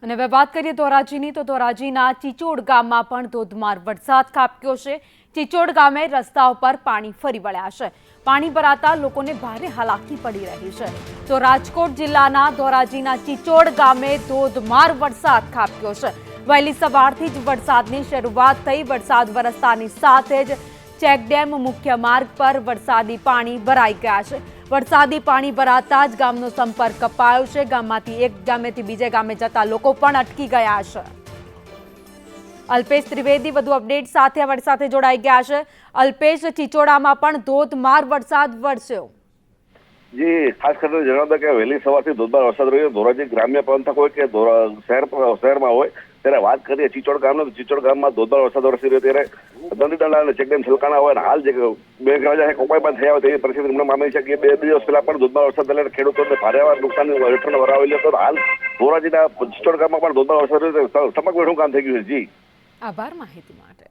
અને હવે વાત કરીએ ધોરાજીની તો ધોરાજીના ચિચોડ ગામમાં પણ ધોધમાર વરસાદ ખાબક્યો છે। ચિચોડ ગામે રસ્તાઓ પર પાણી ફરી વળ્યા છે। પાણી ભરાતા લોકોને ભારે હાલાકી પડી રહી છે। તો રાજકોટ જિલ્લાના ધોરાજીના ચિચોડ ગામે ધોધમાર વરસાદ ખાબક્યો છે। વહેલી સવારથી જ વરસાદની શરૂઆત થઈ। વરસાદ વરસતાની સાથે જ ચેકડેમ મુખ્ય માર્ગ પર વરસાદી પાણી ભરાઈ ગયા છે। વરસાદી પાણી ભરાતા જ ગામનો સંપર્ક કપાયો છે। ગામમાંથી એક ગામેથી બીજે ગામે જતા લોકો પણ અટકી ગયા છે। અલ્પેશ ત્રિવેદી વધુ અપડેટ સાથે અમારી સાથે જોડાઈ ગયા છે। અલ્પેશ, ચિચોડામાં પણ ધોધમાર વરસાદ વરસ્યો। જી, ખાસ કરીને જણાવી દઉં કે વહેલી સવારથી ધોધમાર વરસાદ રહ્યો। ધોરાજી ગ્રામ્ય પંથક હોય કે શહેરમાં હોય ત્યારે વાત કરીએ ચિચોડ ગામનો, તો ચિચોડ ગામમાં ધોધમાર વરસાદ વરસી રહ્યો ત્યારે દંડીનાળા અને ચેકડેમ છલકાણા હોય અને હાલ જે બે ગામડા કોપાઈ પણ થયા હોય તેવી પરિસ્થિતિ હમણાં મામી છે કે બે દિવસ પહેલા પણ ધોધમાર વરસાદ થયેલા ખેડૂતોને ભારે નુકસાન હેઠળ વરાવેલો હતો। હાલ ધોરાજીના ચિચોડ ગામમાં પણ ધોધમાર વરસાદ રહ્યો સમગ્ર શું કામ થઈ ગયું છે। જી, આભાર માહિતી માટે।